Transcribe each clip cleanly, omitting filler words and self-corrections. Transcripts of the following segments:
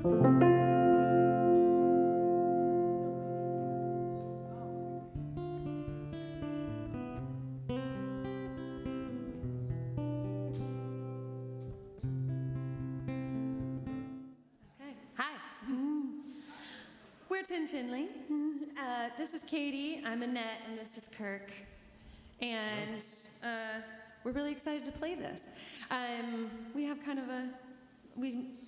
We're Tin Finley. This is Kati, I'm Annette, and this is Kirk. And we're really excited to play this. We have kind of a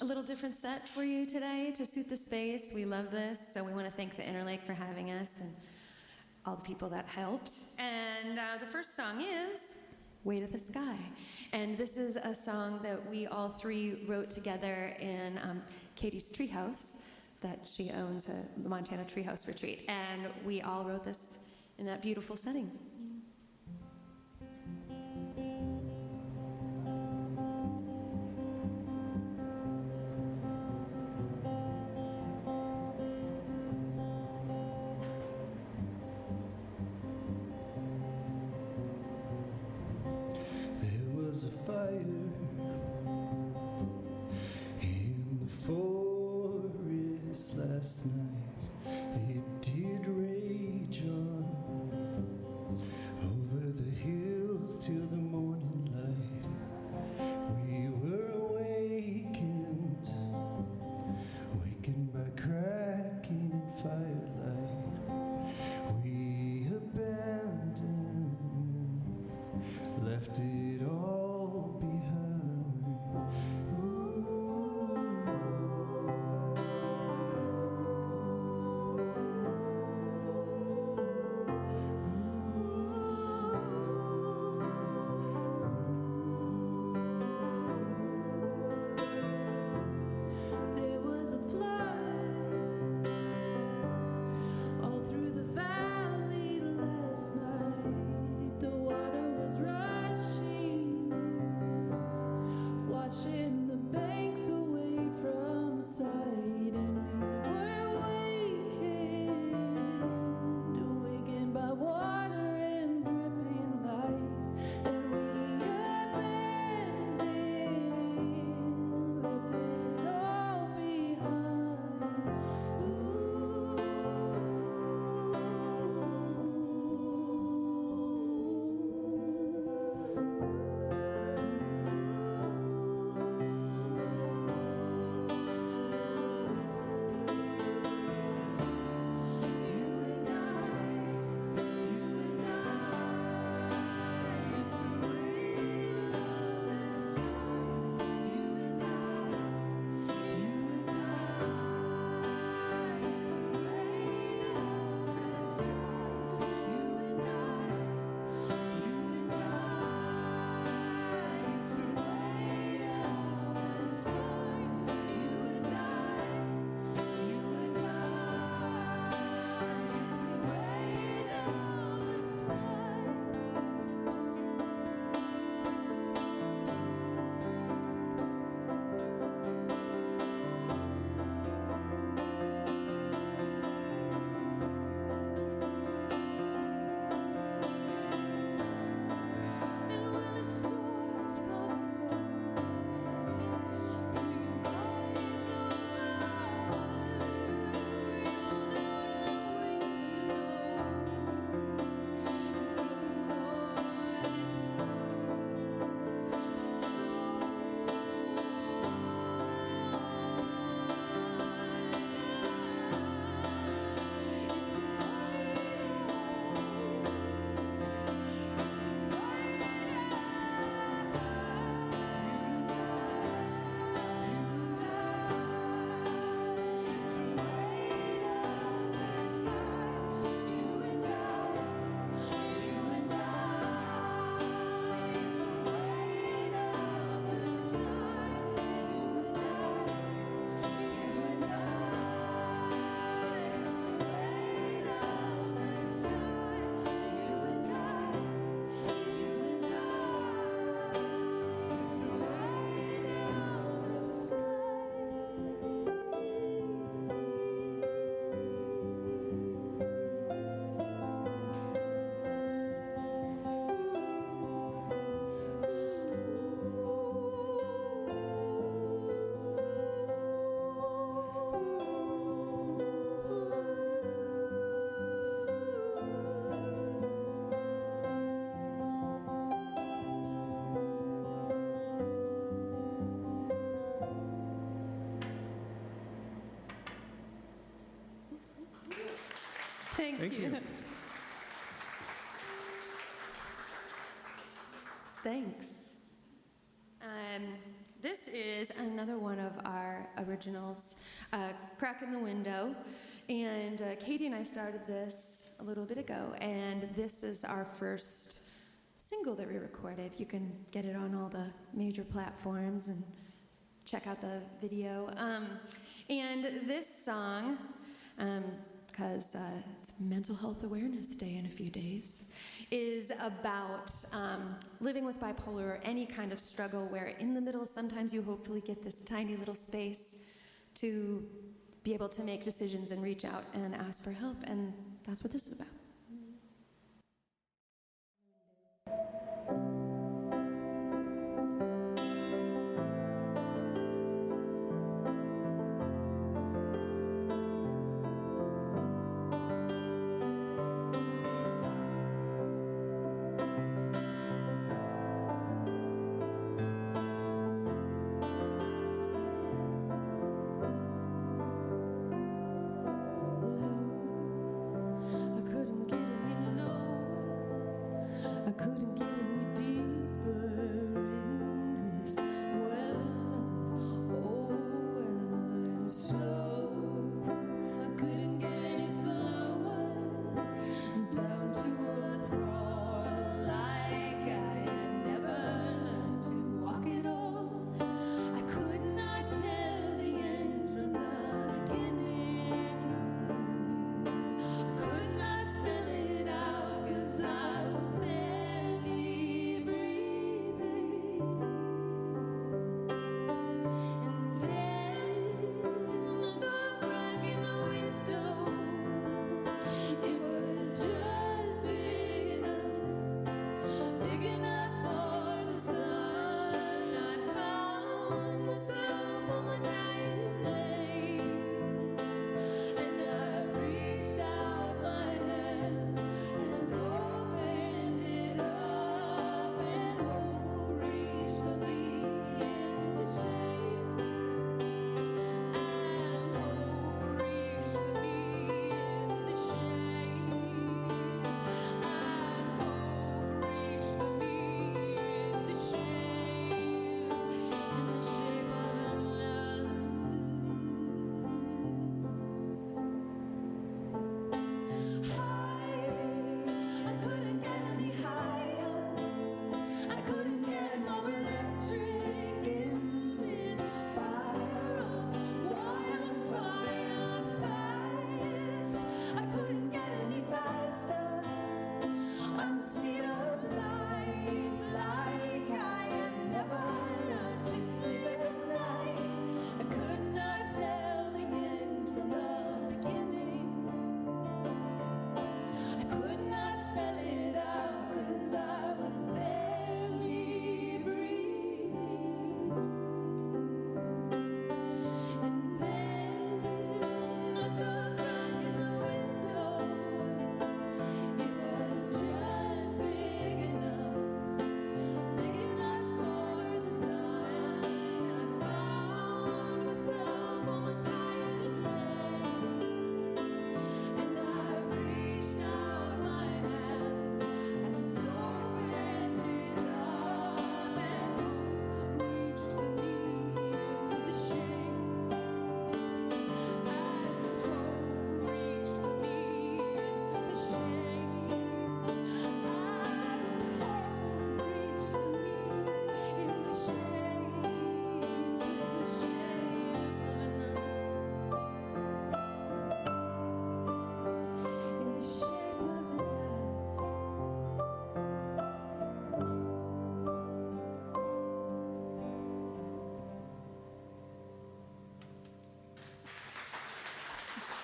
little different set for you today to suit the space. We love this, so we want to thank the Interlake for having us and all the people that helped. And the first song is Way to the Sky. And this is a song that we all three wrote together in Kati's treehouse that she owns, the Montana Treehouse Retreat. And we all wrote this in that beautiful setting. There was a fire in the forest last night. It did rage on over the hills till the morning light. We were awakened by cracking and firelight. We abandoned, left it all behind. There was a flood all through the valley last night. The water was rushing, washing the banks away from sight, and we were awakened by water and dripping light, and we abandoned, left it all behind. Thank Thank you. Thanks. This is another one of our originals, Crack in the Window. And Katie and I started this a little bit ago, and this is our first single that we recorded. You can get it on all the major platforms and check out the video. And this song, because it's Mental Health Awareness Day in a few days, is about living with bipolar or any kind of struggle where in the middle sometimes you hopefully get this tiny little space to be able to make decisions and reach out and ask for help, and that's what this is about.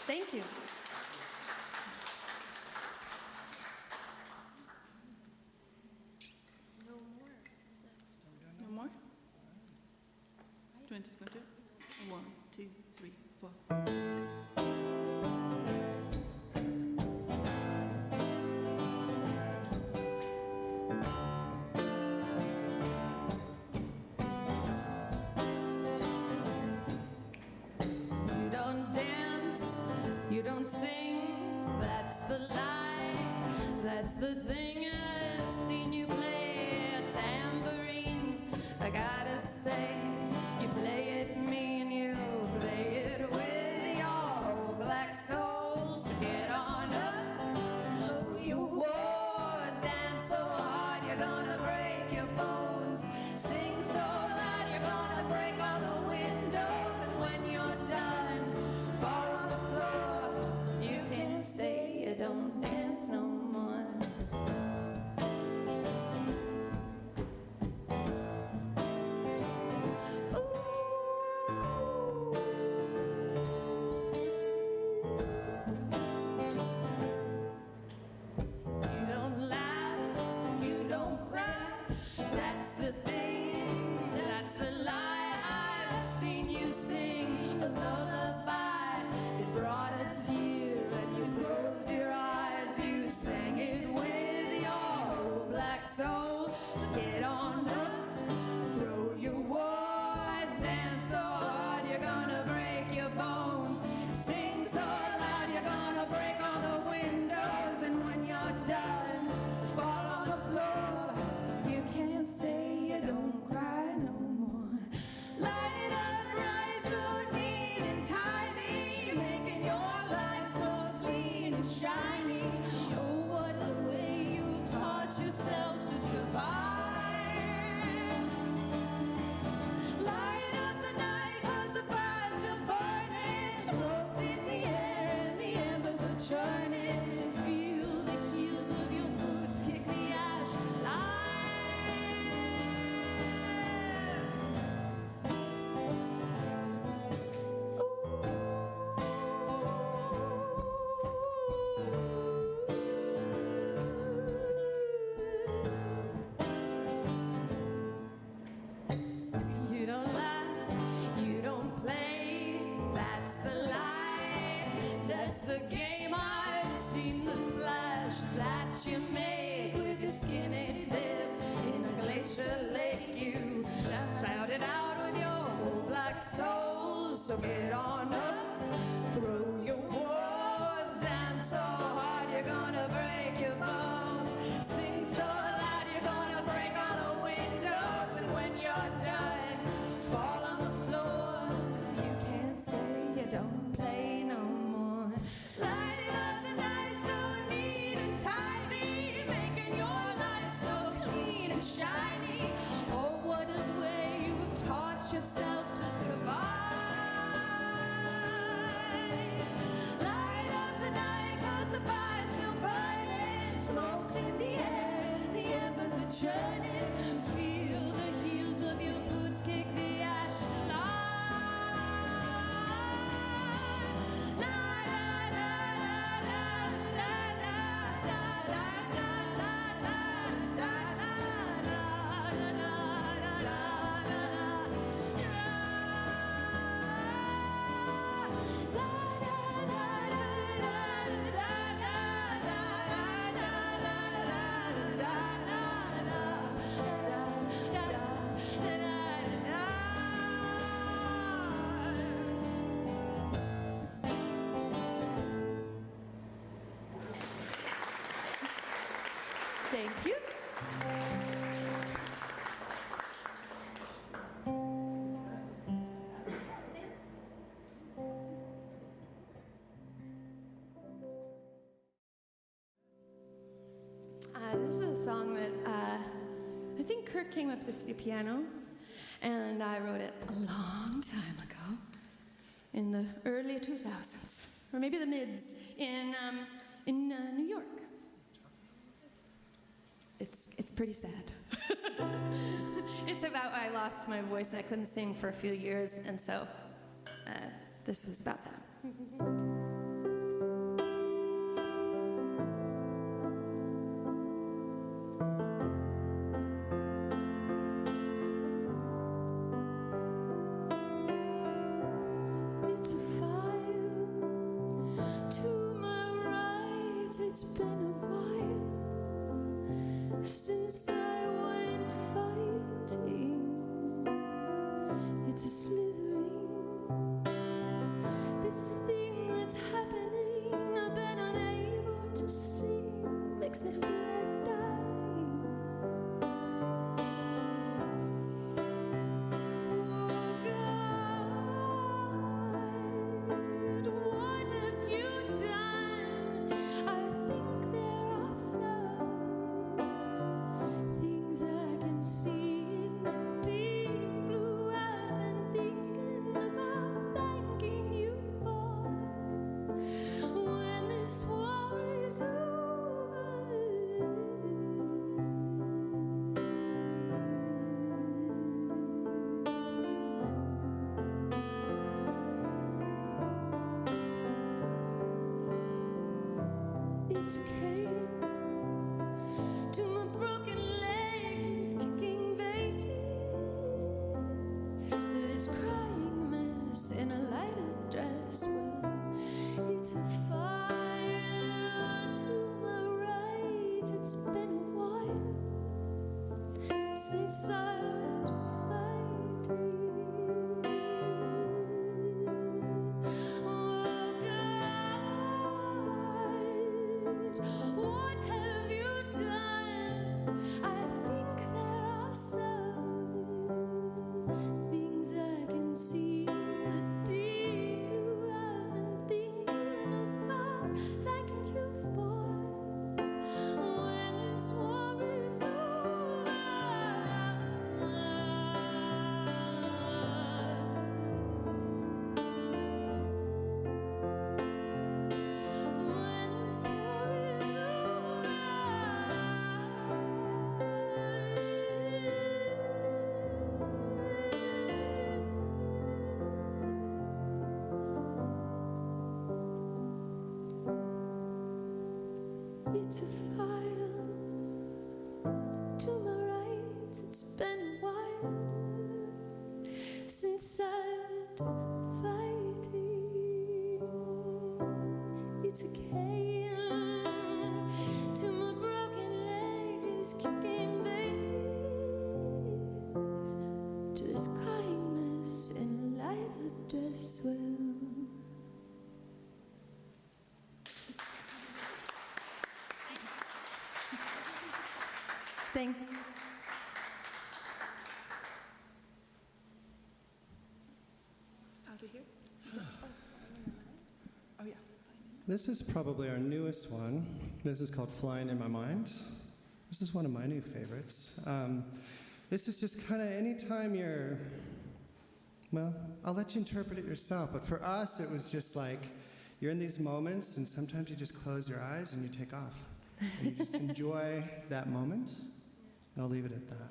Thank you. No more? Do you want to just go to it? 1, 2, 3, 4. You don't dance, you don't sing, that's the That's the thing, I've seen you play a tambourine. I gotta say, you play it mean, you play it with your black soul. So get on up, show your wars, dance so hard you're gonna break your bones. Sing so loud you're gonna break all the windows, and when you're done, fall on the floor. You can't say you don't dance no more. You don't laugh, you don't cry. That's the thing, that's the lie. I've seen you sing a lullaby. It brought a tear and you closed your eyes. You sang it with your black soul. So get on up, throw your wars, dance so hard you're gonna break your bones. Sing so loud you're gonna break all the windows, and when you're done, fall on the floor. You can't say you don't cry no more. Light it up right so neat and tidy, making your life so clean and shiny. Oh, what a way you've taught yourself to survive. Light up the night 'cause the fire's still burning. Smoke's in the air and the embers are churning. Feel the heels of your boots kick the ash to life. You don't laugh, you don't play, that's the lie, that's the game. I've seen the splash that you make with your skinny dip in a glacier lake. You shout it out with your whole black soul. So get on up, throw your wars, dance so hard you're gonna break your bones. Sing so loud you're gonna break all the windows, and when you're done, fall on the floor. You can't say you don't play no more. Light it up the night so neat and tidy, making your life so clean and shiny. Oh, what a way you've taught yourself to survive. Light up the night 'cause the fire's still burning. Smoke's in the air, the embers are churning. Feel the heels of your boots kick the ash to life. La la la la la la la la la la la Thank you. This is a song that I think Kirk came up with the piano, and I wrote it a long time ago, in the early 2000s, or maybe the mids, in New York. It's pretty sad. It's about I lost my voice and I couldn't sing for a few years, and so this was about that. It's a fire to my right. It's been a while since I went fighting. It's a slithering. This thing that's happening, I've been unable to see. Makes me feel It's okay to my broken leg, just kicking baby. This crying mess in a lighted dress. Well, it's a fire to my right. It's been a while since I've fighting. Oh God, what have you done? I think there are some things I can see. The deep blue I've been thinking about, thanking you for when this war is over. When this war is over. It's a fire to my right. It's been a while since I've fighting. It's a cane to my broken leg. Is kicking baby to this crying mess in a lighted dress. Well, thanks. Out of here? Oh, yeah. This is probably our newest one. This is called Flying in My Mind. This is one of my new favorites. This is just kind of anytime you're, well, I'll let you interpret it yourself, but for us, it was just like you're in these moments, and sometimes you just close your eyes and you take off. And you just enjoy that moment, and I'll leave it at that.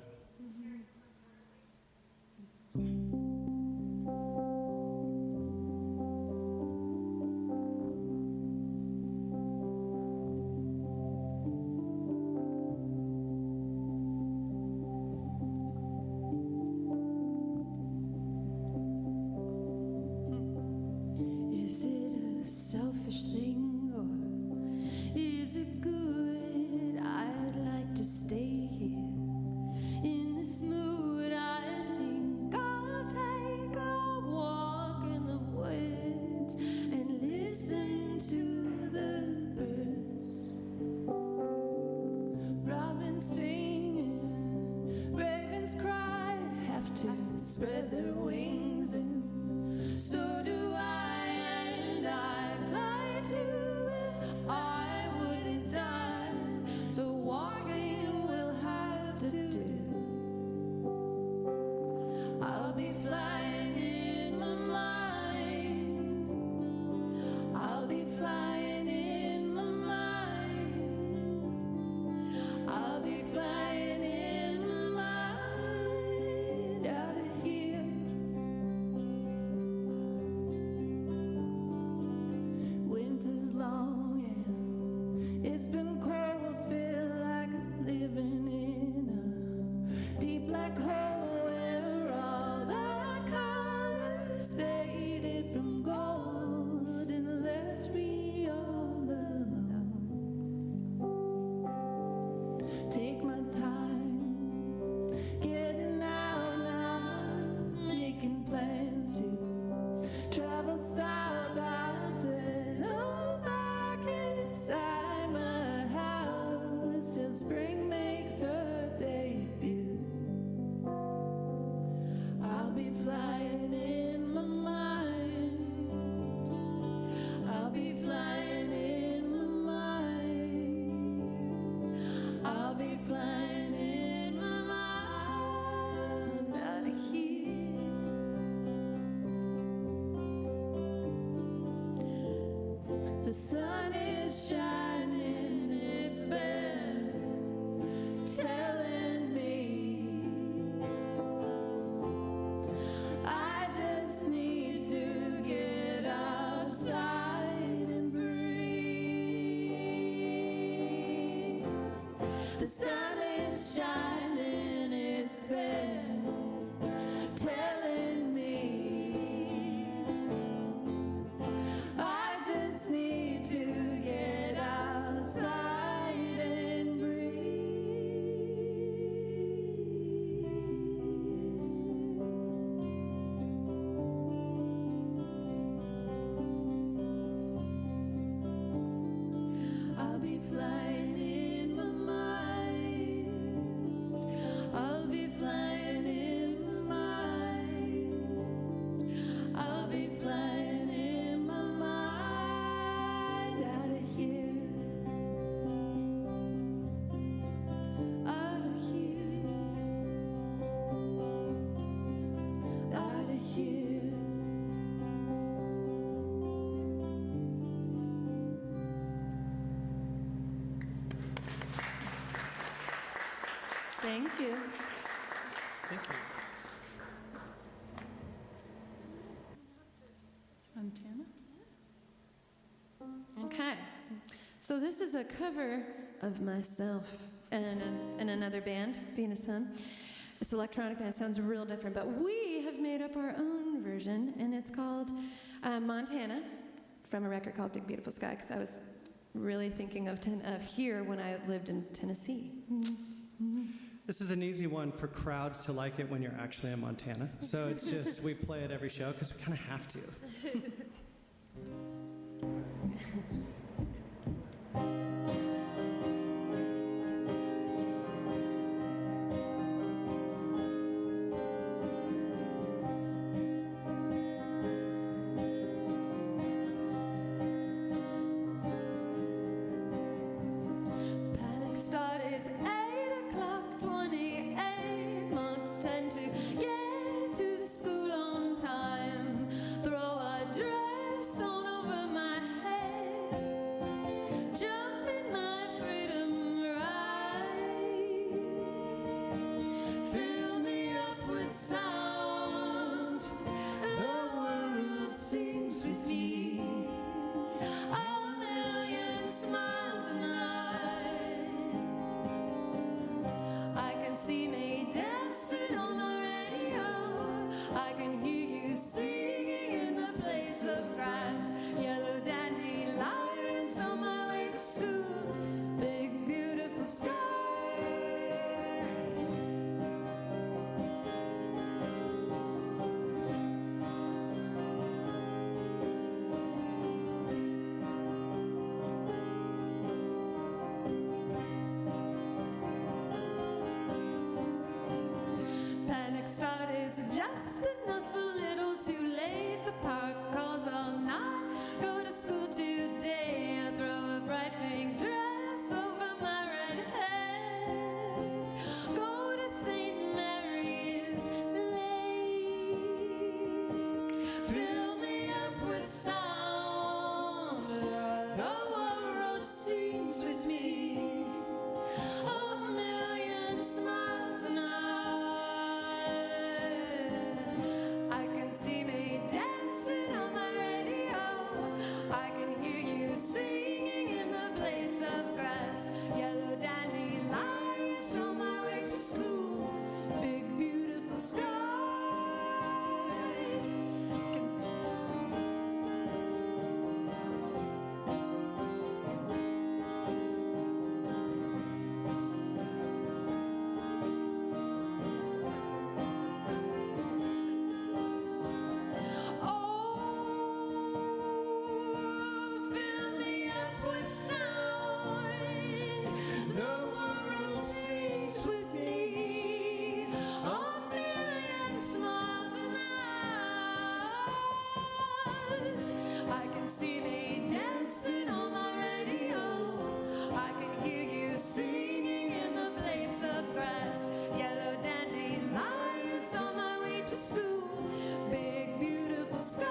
Is it a selfish thing or is it good? I'd like to stay here in this mood. I think I'll take a walk in the woods and listen to the birds. Robins singing, ravens cry, have to spread their wings, and so do I, and I fly too if I wouldn't die. So walking will have to do. I'll be flying in my mind. I'll be flying in my mind. I'll be flying in my mind out of here. Winter's long and it's been cold. Feel like I'm living in a deep black hole where all the colors faded from gold and left me all alone. Take my time getting out now, making plans to travel south. I'll settle back inside my house till spring makes her debut. I'll be flying in my mind. I'll be flying in my mind. I'll be flying in my mind out of here. The sun is shining, it's been telling me I just need to get outside and breathe. here. Thank you. Thank you. Montana? Okay. So this is a cover of myself and another band, Venus Hum. It's electronic band. It sounds real different, but we have made up our own version, and it's called Montana, from a record called Big Beautiful Sky, because I was really thinking of here when I lived in Tennessee. This is an easy one for crowds to like it when you're actually in Montana. So it's just, we play it every show because we kind of have to. Panic started, it's 8:28, Mark 10 to get to the school on time. Throw a dress on over my head, jump in my freedom ride. Fill me up with sound, the world sings with me. A million smiles a night. I can see me dancing on the radio. I can hear you singing in the place of grass. Yellow dandelions on my way to school. Big beautiful sky. Panic started, it's just enough, a little too late. The park calls all night. Go to school today. I throw a bright pink dress over my red head. Go to St. Mary's Lake. Fill me up with sound. The world sings with me. A million smiles a night. I can see me dancing on my radio. I can hear you singing in the blades of grass. Yellow dandelions on my way to school. Big beautiful sky. Oh, fill me up with sound. The world sings with me. A million smiles a night. I can see me dancing on my radio. I can hear you singing in the blades of grass. Yellow dandelions on my way to school. Big beautiful sky.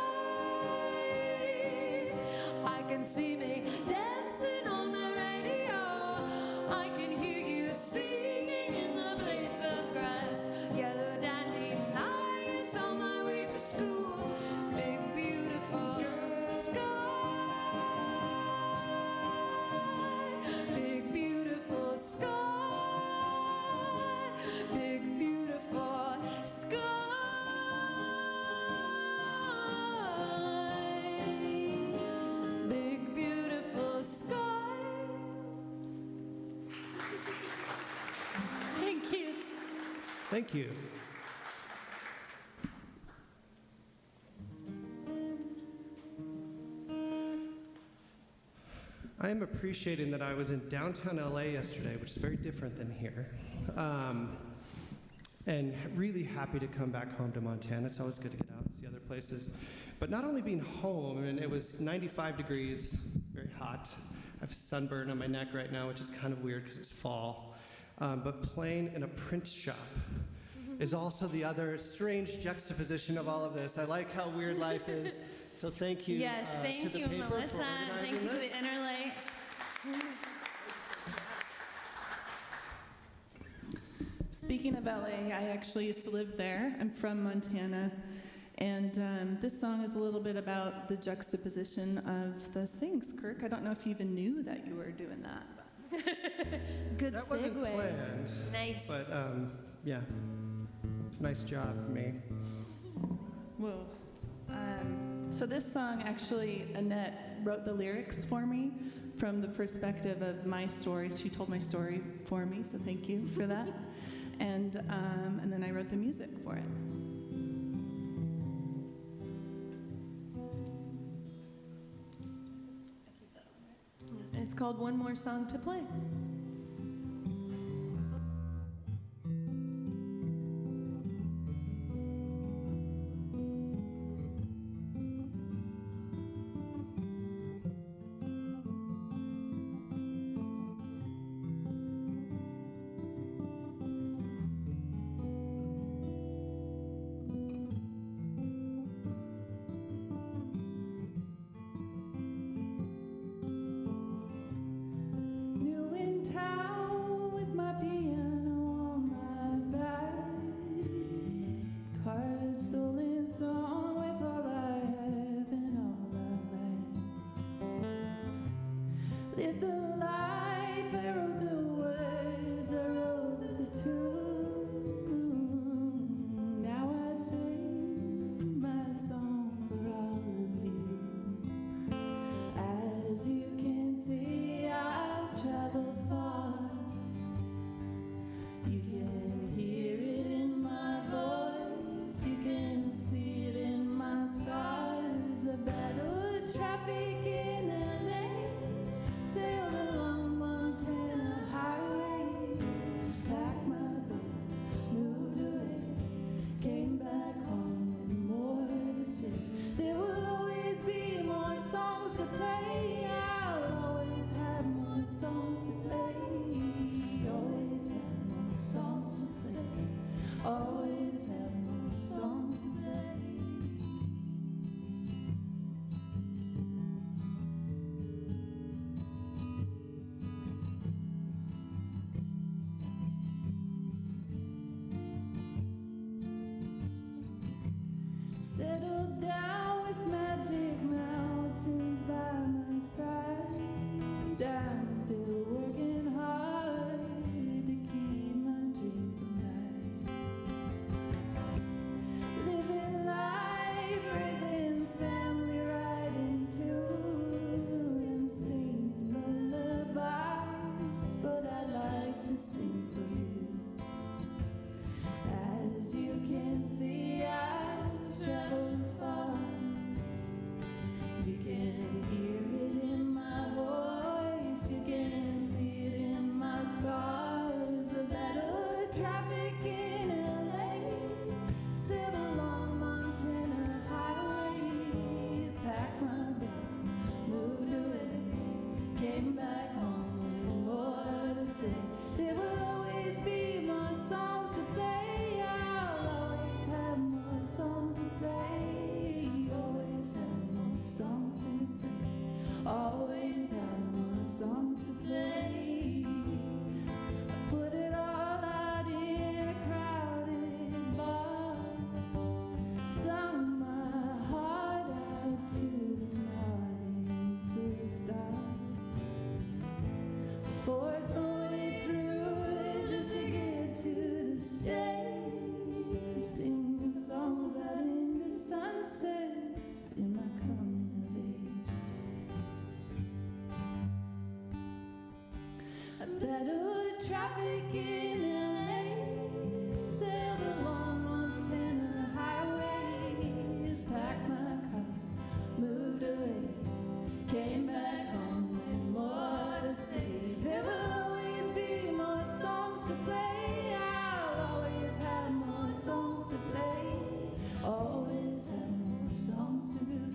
I can see me dancing on the radio. I can hear you singing in the blades of grass. Yellow dandelions on my way to school. Big beautiful sky. Big beautiful sky. Big beautiful sky. Big beautiful sky. Thank you. Thank you. I am appreciating that I was in downtown LA yesterday, which is very different than here. And really happy to come back home to Montana. It's always good to get out and see other places. But not only being home, and it was 95 degrees, very hot. I have sunburn on my neck right now, which is kind of weird because it's fall. But playing in a print shop is also the other strange juxtaposition of all of this. I like how weird life is. So thank you Yes, thank to the you, paper for Melissa. organizing Thank you to this. the Interlight. Speaking of LA, I actually used to live there. I'm from Montana. And this song is a little bit about the juxtaposition of those things. Kirk, I don't know if you even knew that you were doing that. Good That wasn't segue. planned. Nice. But yeah, nice job, me. Whoa. So this song, actually, Annette wrote the lyrics for me from the perspective of my stories. She told my story for me, so thank you for that. And then I wrote the music for it. It's called One More Song to Play. New in town with my piano on my back, cards stolen song with all I have and all I lack. Live the life, I wrote the words, I wrote the tune. Now I sing my song for all of you. As you can see, I've traveled far. You can hear it in my voice, you can see it in my scars. I battled traffic in LA, sailed along Montana highways, packed my boat, moved away, came back home with more to say. There will always be more songs to play. I'll always have more songs to play. Always have more songs to play. Always have more songs to play. Settled down with magic mountains by my side. I'm still working hard to keep my dreams alive. Living life, raising family right into and singing lullabies. But I like to sing for you. As you can see, I've traveled far. You can hear it in my voice, you can see it in my scars. The battle traffic in LA, sailed along Montana highways, packed my bag, moved away, came back home with more to say. There will always be more songs to play. I'll always have more songs to play. Always have more songs to play. Always have more songs to play. I put it all out in a crowded bar. Sung my heart out to the mornings of stars. Forced my way through just to get to the stage. Singing songs out into sunsets in my coming of age. I battled traffic in LA, sailed along Montana highways, packed my car, moved away, came back home with more to say. There will always be more songs to play. I'll always have more songs to play. Always have more songs to play.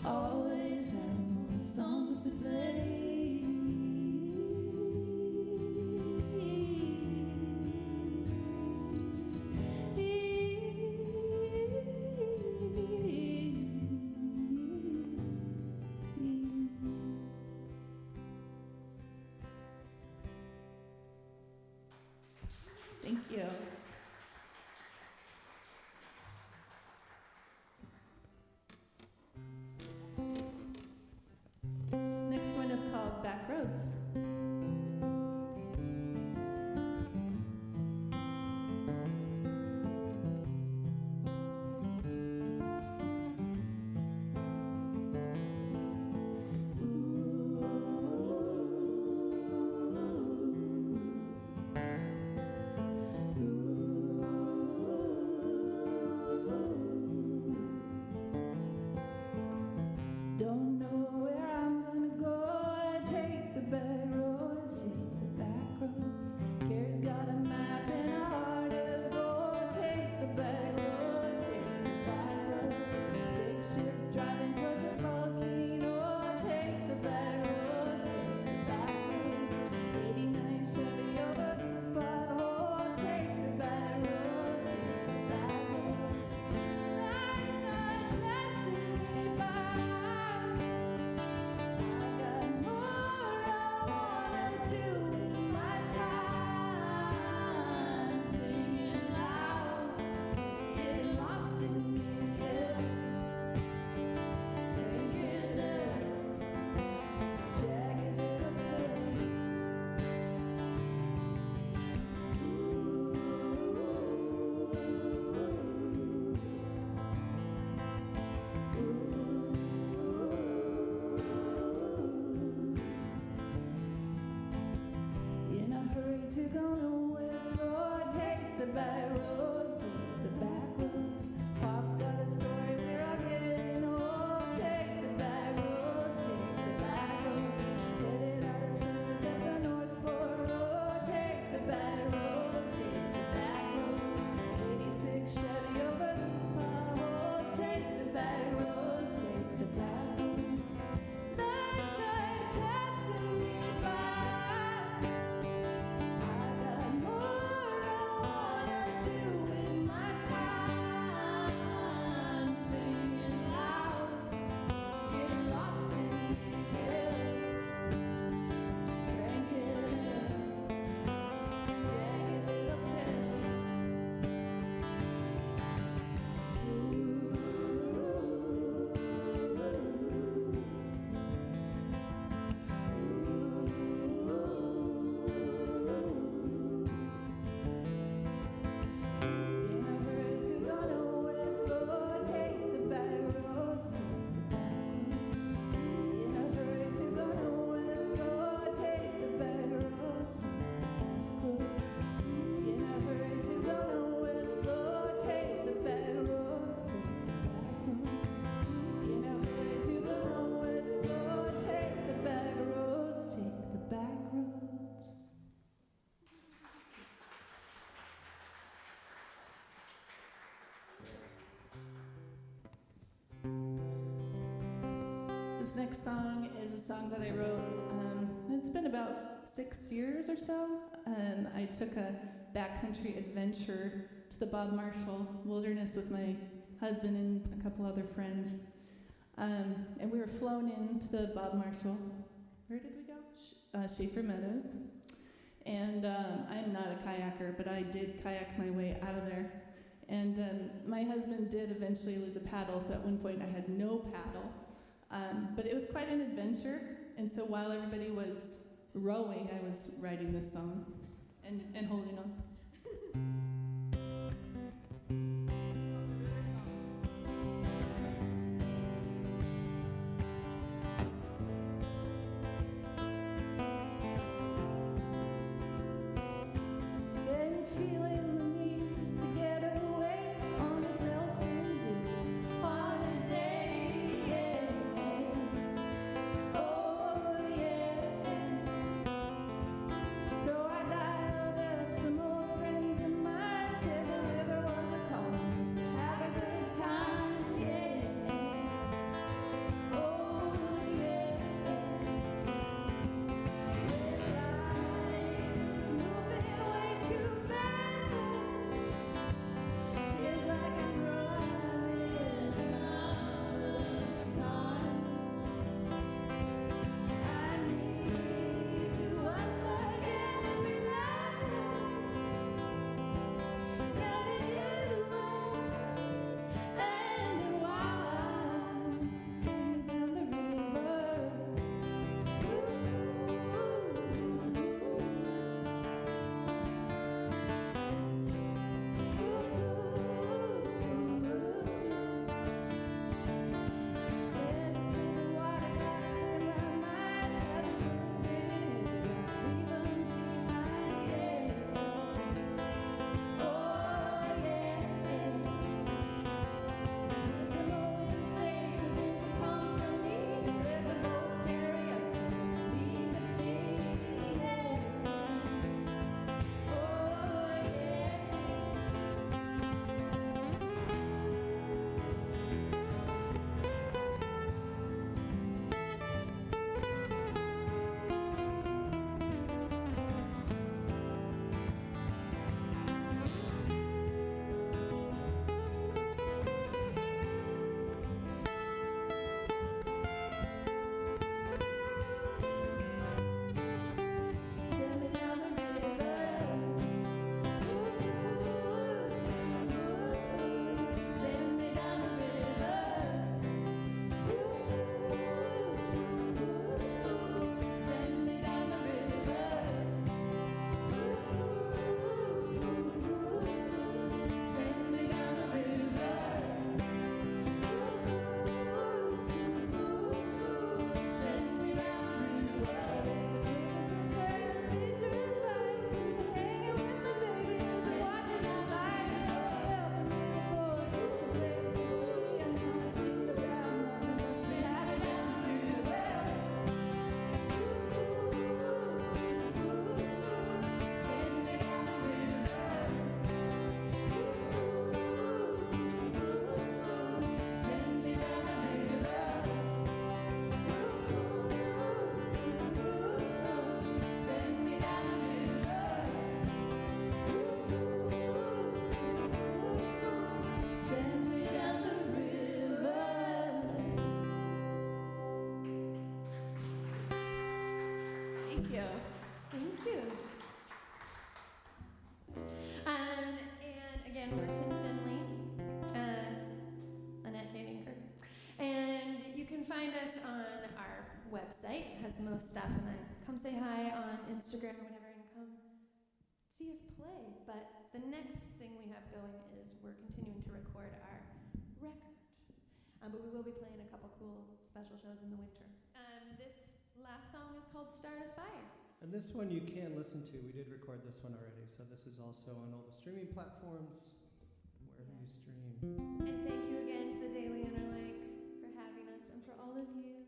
Always have more songs to play. This next song is a song that I wrote. It's been about 6 years or so. I took a backcountry adventure to the Bob Marshall Wilderness with my husband and a couple other friends. And we were flown into the Bob Marshall. Where did we go? Schaefer Meadows. And I'm not a kayaker, but I did kayak my way out of there. And my husband did eventually lose a paddle, so at one point I had no paddle. But it was quite an adventure, and so while everybody was rowing, I was writing this song and holding on. Been feeling the need to get away on a self-induced holiday, yeah. Oh, yeah. So I dialed up some old friends of mine, said the river was a calling us to have a good time, yeah. Oh, yeah. Life was moving way too fast. Feels like I'm running out of time. I need to unplug and relax. Let it get away. And while I'm sitting down the river, send me down the river. Send me down the river. Send me down the river. Send me down the river. Send me down the river. Hanging with my baby, so watching my life. Helping me before it's a place to be. I'm gonna be around. Send me down the river. Send me down the river. Send me down the river. Send me down the river. Send me down the river. Thank you. Thank you. And again, we're Tin Finley, Annette, Kati, and Kirk. And you can find us on our website. It has the most stuff. And then come say hi on Instagram or whatever and come see us play. But the next thing we have going is we're continuing to record our record. But we will be playing a couple cool special shows in the winter. This last song is called Start a Fire. And this one you can listen to. We did record this one already, so this is also on all the streaming platforms, wherever you stream. And thank you again to the Daily Inner Lake for having us and for all of you.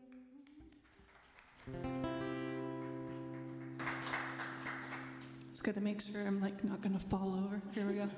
Just gotta make sure I'm like not gonna fall over. Here we go.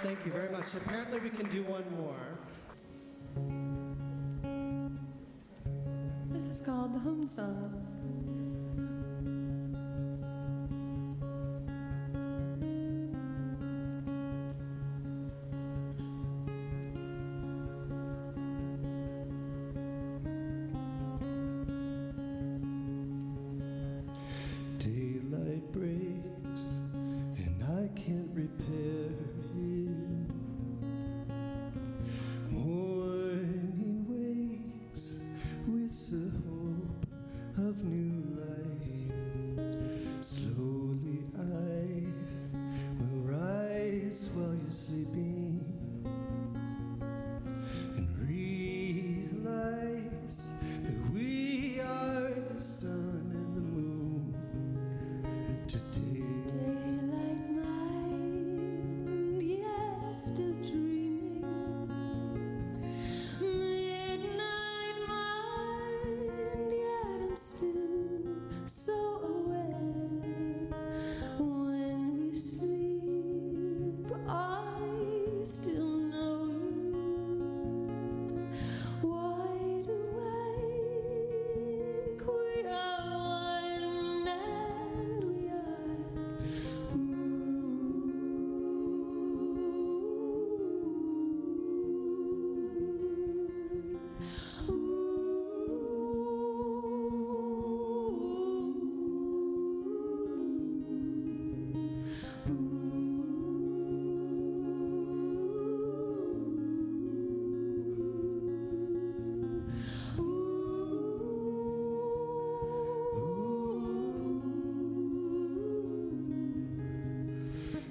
Thank you very much. Apparently we can do one more. This is called the Home Song. Daylight breaks and I can't repair it. Morning wakes with the hope of new light. Slowly I will rise while you're sleeping and realize that we are the sun and the moon today. Daylight mind, yet still dreaming. Midnight mind, yet I'm still so aware. When we sleep, I still know you. Wide awake, we are one and we are.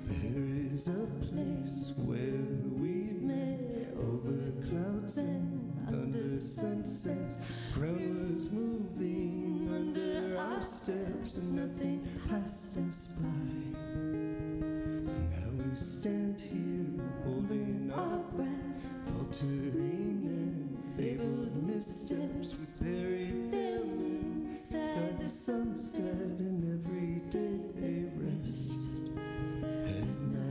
There is a place where we met over clouds and under sunsets. Ground was moving under our steps and nothing passed us by. Now we stand here holding our breath, faltering and fabled missteps. We buried them inside the sunset, and every day they rest at night.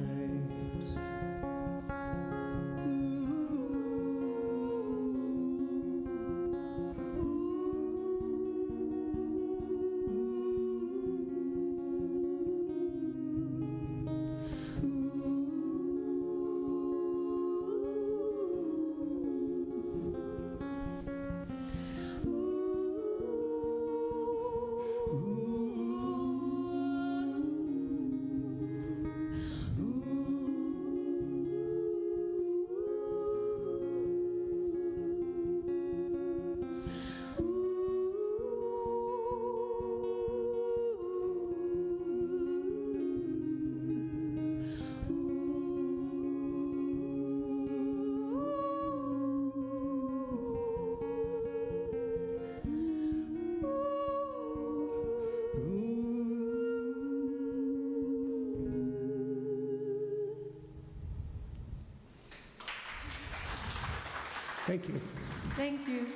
Thank you. Thank you.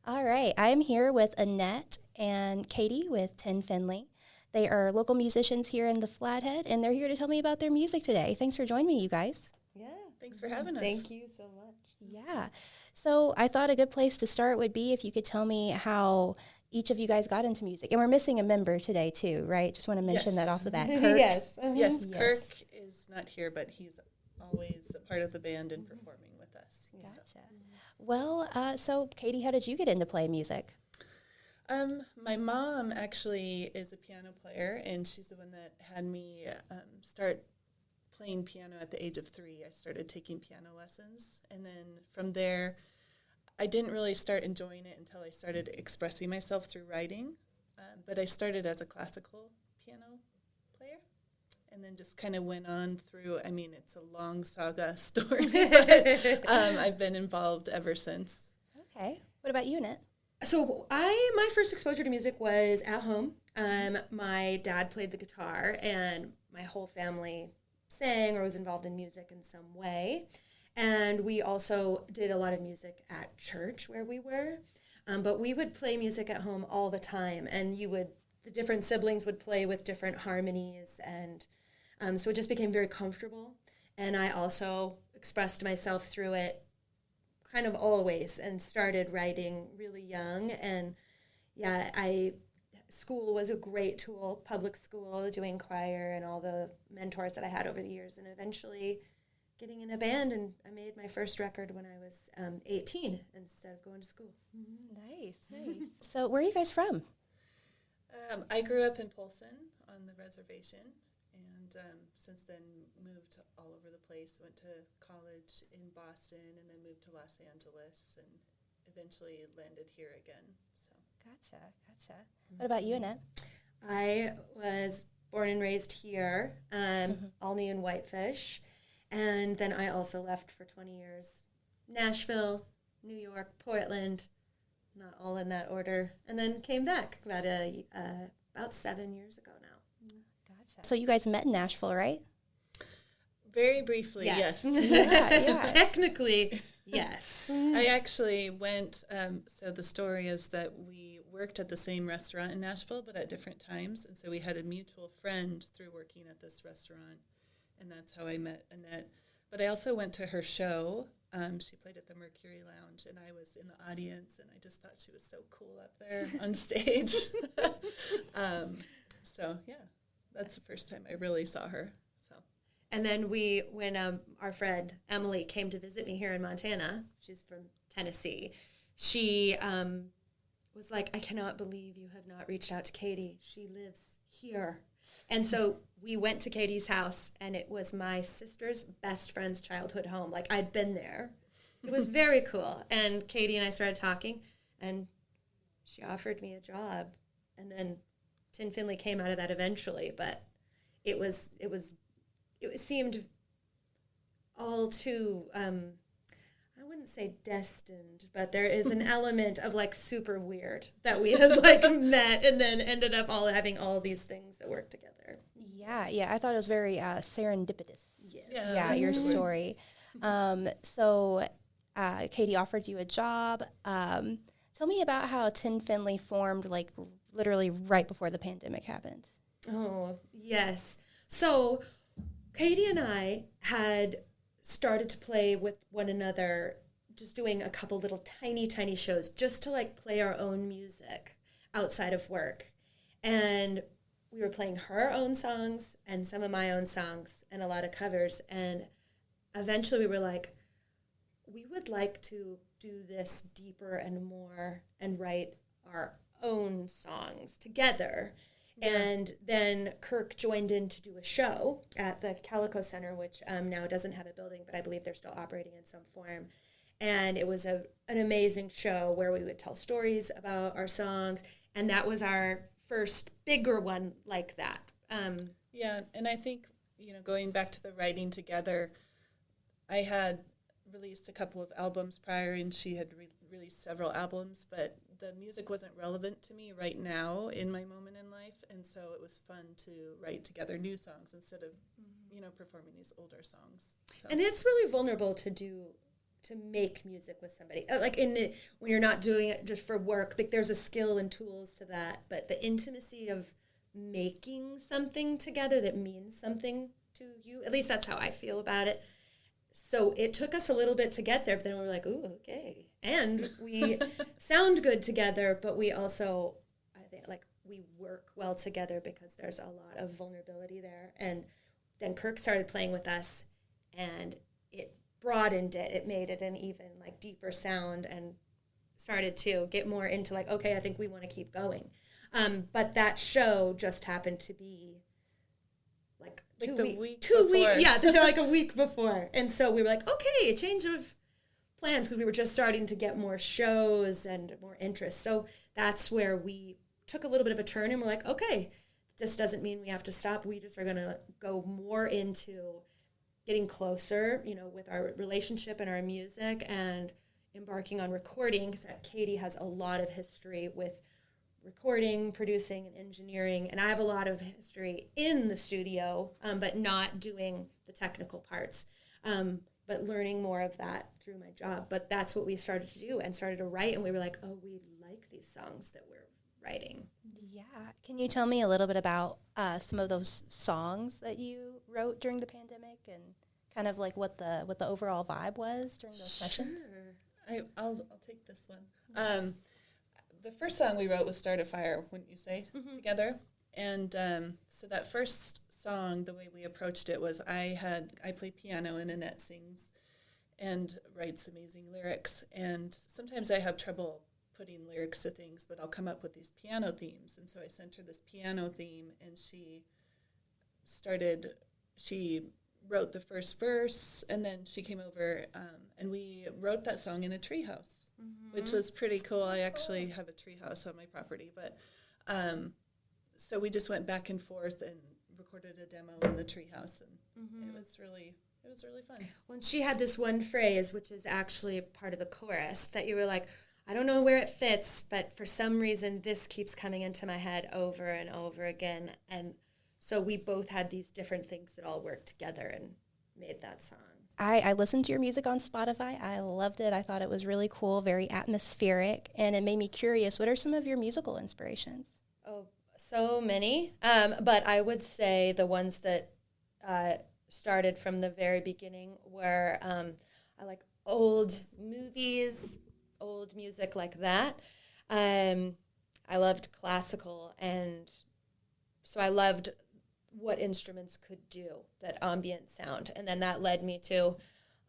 All right, I'm here with Annette and Kati with Tin Finley. They are local musicians here in the Flathead, and they're here to tell me about their music today. Thanks for joining me, you guys. Yeah, thanks for having us. Thank you so much. Yeah. So I thought a good place to start would be if you could tell me how each of you guys got into music. And we're missing a member today, too, right? Just want to mention that off the bat. Kirk. Yes. Yes, Yes. Kirk is not here, but he's always a part of the band and performing with us. So. Gotcha. Well, so Kati, how did you get into playing music? My mom actually is a piano player, and she's the one that had me start playing piano at the age of 3. I started taking piano lessons, and then from there, I didn't really start enjoying it until I started expressing myself through writing. But I started as a classical piano player, and then just kind of went on through. I mean, it's a long saga story, but I've been involved ever since. Okay. What about you, Annette? So my first exposure to music was at home. My dad played the guitar, and my whole family sang or was involved in music in some way. And we also did a lot of music at church where we were. But we would play music at home all the time, and you would the different siblings would play with different harmonies, and so it just became very comfortable. And I also expressed myself through it kind of always, and started writing really young. And yeah, school was a great tool, public school, doing choir and all the mentors that I had over the years, and eventually getting in a band. And I made my first record when I was 18 instead of going to school. Nice, nice. So where are you guys from? I grew up in Polson on the reservation, and since then moved all over the place. Went to college in Boston, and then moved to Los Angeles, and eventually landed here again. So. Gotcha. What about you, Annette? I was born and raised here, Olney and Whitefish, and then I also left for 20 years. Nashville, New York, Portland, not all in that order, and then came back about 7 years ago now. Gotcha. So you guys met in Nashville, right? Very briefly, yes. Yeah. Technically, yes. I actually went, so the story is that we worked at the same restaurant in Nashville, but at different times. And so we had a mutual friend through working at this restaurant, and that's how I met Annette. But I also went to her show. She played at the Mercury Lounge, and I was in the audience, and I just thought she was so cool up there on stage. So, yeah, that's the first time I really saw her. And then when our friend Emily came to visit me here in Montana, she's from Tennessee, she was like, I cannot believe you have not reached out to Kati. She lives here. And so we went to Katie's house, and it was my sister's best friend's childhood home. Like, I'd been there. It was very cool. And Kati and I started talking, and she offered me a job. And then Tin Finley came out of that eventually, but it seemed all too, I wouldn't say destined, but there is an element of like super weird that we had like met and then ended up all having all these things that work together. Yeah. I thought it was very serendipitous. Yes. Yeah, your story. So Kati offered you a job. Tell me about how Tin Finley formed, like literally right before the pandemic happened. Oh, yes. So Kati and I had started to play with one another, just doing a couple little tiny shows just to like play our own music outside of work. And we were playing her own songs and some of my own songs and a lot of covers. And eventually we were like, we would like to do this deeper and more and write our own songs together. Yeah. And then Kirk joined in to do a show at the Calico Center, which now doesn't have a building, but I believe they're still operating in some form. And it was an amazing show where we would tell stories about our songs. And that was our first bigger one like that. Yeah, and I think, going back to the writing together, I had released a couple of albums prior, and she had released several albums, but the music wasn't relevant to me right now in my moment in life, and so it was fun to write together new songs instead of, performing these older songs. So. And it's really vulnerable to make music with somebody. When you're not doing it just for work, like there's a skill and tools to that, but the intimacy of making something together that means something to you, at least that's how I feel about it. So it took us a little bit to get there, but then we were like, ooh, okay. And we sound good together, but we also, I think, we work well together because there's a lot of vulnerability there. And then Kirk started playing with us, and it broadened it. It made it an even, deeper sound and started to get more into, okay, I think we want to keep going. But that show just happened to be a week a week before. And so we were like, okay, a change of plans, because we were just starting to get more shows and more interest. So that's where we took a little bit of a turn, and we're like, okay, this doesn't mean we have to stop. We just are going to go more into getting closer, with our relationship and our music, and embarking on recording, because Kati has a lot of history with recording, producing, and engineering, and I have a lot of history in the studio, but not doing the technical parts, but learning more of that through my job. But that's what we started to do and started to write, and we were like, oh, we like these songs that we're writing. Yeah. Can you tell me a little bit about some of those songs that you wrote during the pandemic and kind of like what the overall vibe was during those sessions? I'll take this one. The first song we wrote was "Start a Fire," wouldn't you say, together? And so that first song, the way we approached it was I play piano and Annette sings and writes amazing lyrics. And sometimes I have trouble putting lyrics to things, but I'll come up with these piano themes. And so I sent her this piano theme, and she wrote the first verse, and then she came over, and we wrote that song in a treehouse, which was pretty cool. I actually have a treehouse on my property, but so we just went back and forth and recorded a demo in the treehouse, and it was really fun. Well, she had this one phrase, which is actually part of the chorus, that you were like, I don't know where it fits, but for some reason this keeps coming into my head over and over again. And so we both had these different things that all worked together and made that song. I listened to your music on Spotify. I loved it. I thought it was really cool, very atmospheric, and it made me curious. What are some of your musical inspirations? Oh, so many. But I would say the ones that started from the very beginning were I like old movies, old music like that. I loved classical, and so I loved what instruments could do, that ambient sound. And then that led me to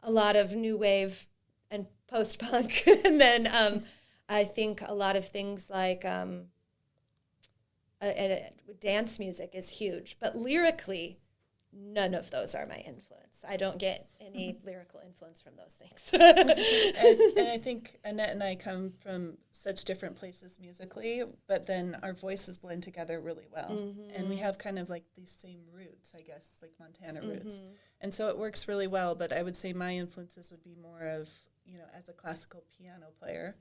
a lot of new wave and post-punk. And then I think a lot of things like dance music is huge. But lyrically, none of those are my influence. I don't get any lyrical influence from those things. and I think Annette and I come from such different places musically, but then our voices blend together really well. And we have kind of like these same roots, I guess, like Montana roots. And so it works really well, but I would say my influences would be more of, as a classical piano player.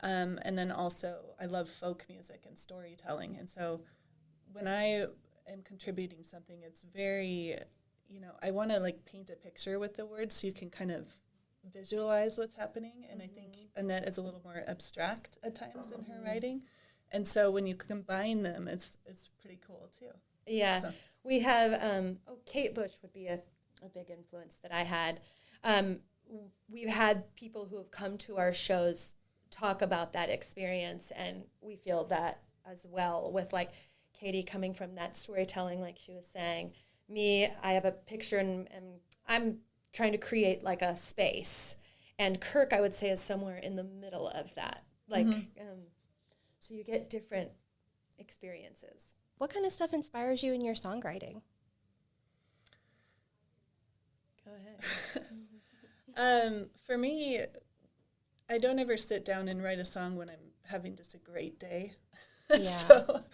And then also I love folk music and storytelling. And so when I am contributing something, it's very, I want to like paint a picture with the words so you can kind of visualize what's happening. And I think Annette is a little more abstract at times in her writing. And so when you combine them, it's pretty cool too. Yeah. So. We have, Kate Bush would be a big influence that I had. We've had people who have come to our shows talk about that experience, and we feel that as well with like Katie coming from that storytelling, like she was saying. Me, I have a picture, and I'm trying to create like a space. And Kirk, I would say, is somewhere in the middle of that. Like, so you get different experiences. What kind of stuff inspires you in your songwriting? Go ahead. For me, I don't ever sit down and write a song when I'm having just a great day. Yeah. So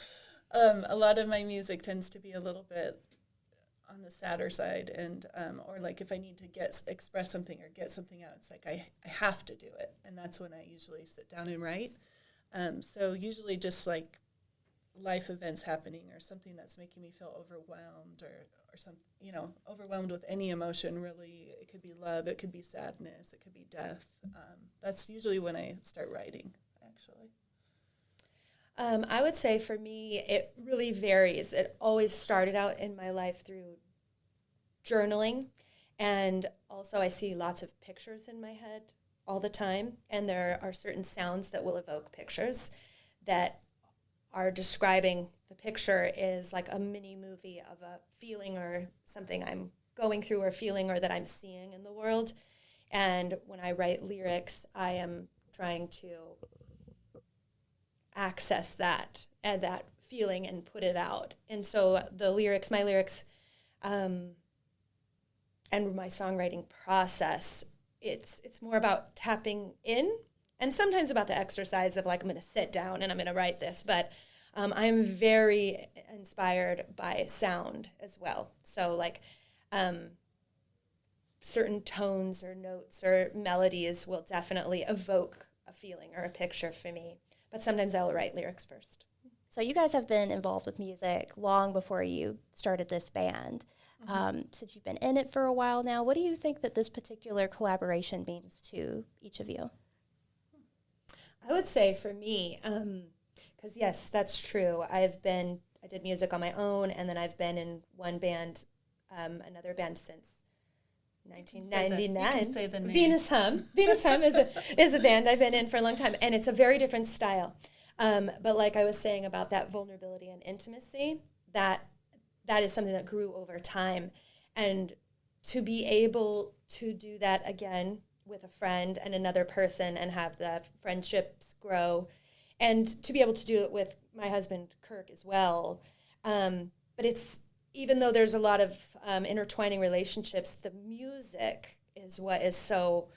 a lot of my music tends to be a little bit on the sadder side, and or like if I need to express something or get something out, it's like I have to do it, and that's when I usually sit down and write. So usually just like life events happening or something that's making me feel overwhelmed or something, overwhelmed with any emotion, really. It could be love, it could be sadness, it could be death. That's usually when I start writing, actually. I would say for me, it really varies. It always started out in my life through journaling, and also I see lots of pictures in my head all the time, and there are certain sounds that will evoke pictures that are describing the picture is like a mini movie of a feeling or something I'm going through or feeling or that I'm seeing in the world. And when I write lyrics, I am trying to access that and that feeling and put it out. And so my lyrics, and my songwriting process, it's more about tapping in, and sometimes about the exercise of like, I'm going to sit down and I'm going to write this. But I'm very inspired by sound as well. So like certain tones or notes or melodies will definitely evoke a feeling or a picture for me. But sometimes I'll write lyrics first. So you guys have been involved with music long before you started this band. Since you've been in it for a while now, what do you think that this particular collaboration means to each of you? I would say for me, Because yes, that's true. I did music on my own, and then I've been in one band, another band since 1999. You can say the name. Venus Hum. Venus Hum is a band I've been in for a long time, and it's a very different style. But like I was saying about that vulnerability and intimacy, that is something that grew over time. And to be able to do that again with a friend and another person and have the friendships grow, and to be able to do it with my husband, Kirk, as well. But it's, even though there's a lot of intertwining relationships, the music is what is so,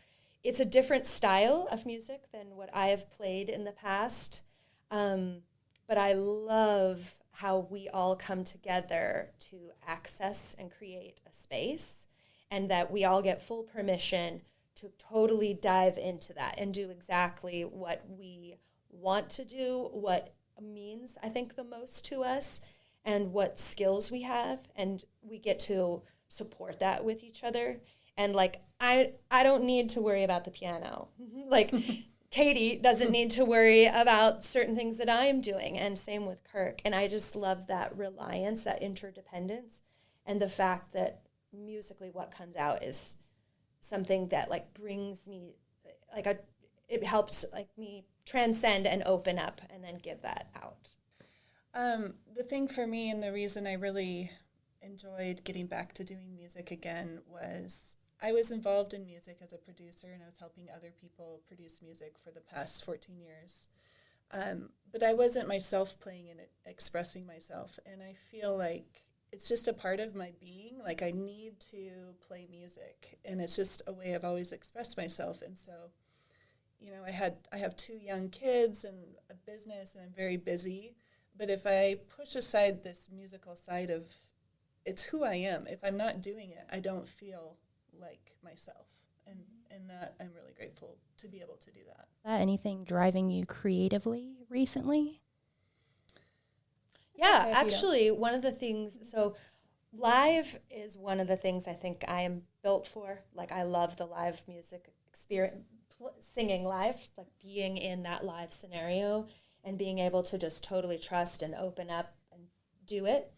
it's a different style of music than what I have played in the past. But I love how we all come together to access and create a space, and that we all get full permission to totally dive into that and do exactly what we want to do, what means, I think, the most to us, and what skills we have, and we get to support that with each other. And like, I don't need to worry about the piano. Like, Kati doesn't need to worry about certain things that I am doing, and same with Kirk. And I just love that reliance, that interdependence, and the fact that musically what comes out is something that like brings me, like it helps like me transcend and open up and then give that out. The thing for me, and the reason I really enjoyed getting back to doing music again, was I was involved in music as a producer, and I was helping other people produce music for the past 14 years. But I wasn't myself playing and expressing myself, and I feel like it's just a part of my being. Like, I need to play music, and it's just a way I've always expressed myself. And so, you know, I have 2 young kids and a business, and I'm very busy. But if I push aside this musical side of, it's who I am. If I'm not doing it, I don't feel like myself. And that I'm really grateful to be able to do that. Anything driving you creatively recently? Yeah, actually, one of the things, so live is one of the things I think I am built for. Like, I love the live music experience, singing live, like being in that live scenario and being able to just totally trust and open up and do it.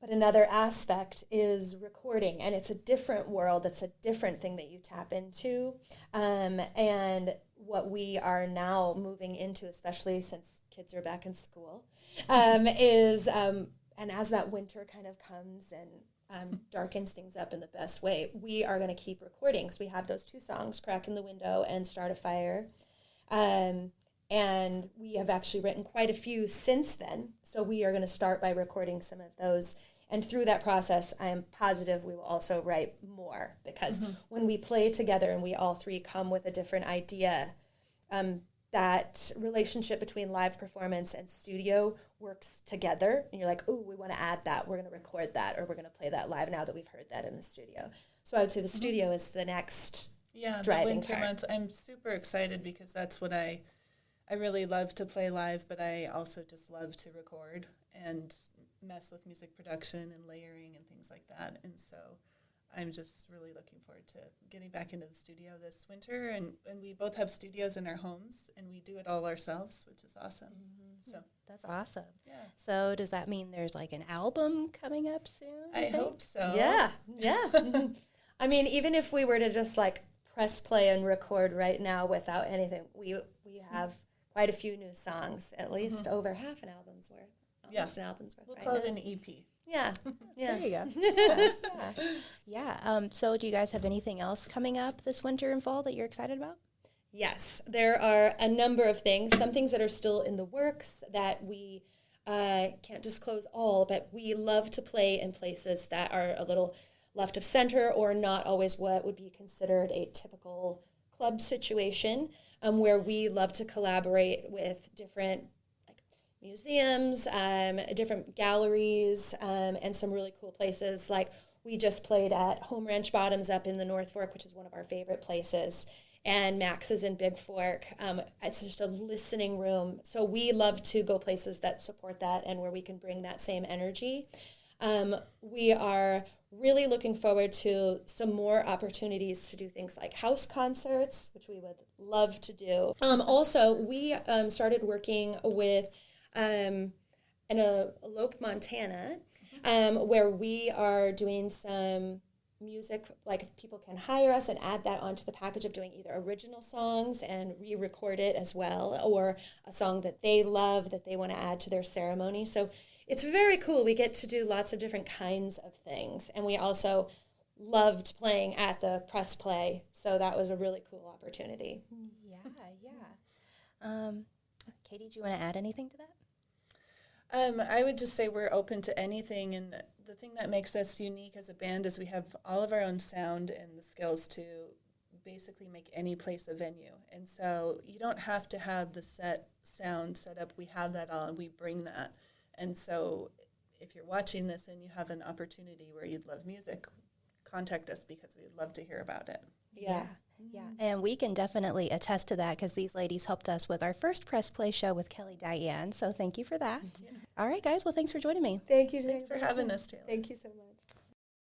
But another aspect is recording, and it's a different world. It's a different thing that you tap into. And what we are now moving into, especially since kids are back in school, is, and as that winter kind of comes and darkens things up in the best way, we are going to keep recording, because we have those 2 songs, Crack in the Window and Start a Fire. And we have actually written quite a few since then. So we are going to start by recording some of those. And through that process, I am positive we will also write more, because when we play together and we all 3 come with a different idea, that relationship between live performance and studio works together. And you're like, oh, we want to add that. We're going to record that, or we're going to play that live now that we've heard that in the studio. So I would say the studio is the next driving the winter part. months, I'm super excited, because that's what I really love to play live, but I also just love to record and mess with music production and layering and things like that. And so I'm just really looking forward to getting back into the studio this winter. And we both have studios in our homes, and we do it all ourselves, which is awesome. So That's awesome. yeah, So does that mean there's like an album coming up soon? I hope so. Yeah. I mean, even if we were to just like press play and record right now without anything, we have quite a few new songs, at least over half an album's worth. Almost an album's worth. We'll right call it now. an EP. Yeah. There you go. Yeah. So do you guys have anything else coming up this winter and fall that you're excited about? Yes, there are a number of things. Some things that are still in the works that we can't disclose all, but we love to play in places that are a little left of center, or not always what would be considered a typical club situation, where we love to collaborate with different museums, different galleries, and some really cool places. Like, we just played at Home Ranch Bottoms up in the North Fork, which is one of our favorite places, and Max is in Big Fork. It's just a listening room. So we love to go places that support that and where we can bring that same energy. We are really looking forward to some more opportunities to do things like house concerts, which we would love to do. Also, we started working with in Elope, Montana, where we are doing some music, like if people can hire us and add that onto the package of doing either original songs and re-record it as well, or a song that they love that they want to add to their ceremony. So it's very cool. We get to do lots of different kinds of things. And we also loved playing at the press play, so that was a really cool opportunity. Katie, do you want to add anything to that? I would just say we're open to anything, and the thing that makes us unique as a band is we have all of our own sound and the skills to basically make any place a venue. And so you don't have to have the set sound set up. We have that all, and we bring that. And so if you're watching this and you have an opportunity where you'd love music, contact us because we'd love to hear about it. Yeah. And we can definitely attest to that because these ladies helped us with our first press play show with Kelly Diane. So thank you for that. All right, guys. Well, thanks for joining me. Thank you. Thanks for having us, Taylor. Thank you so much.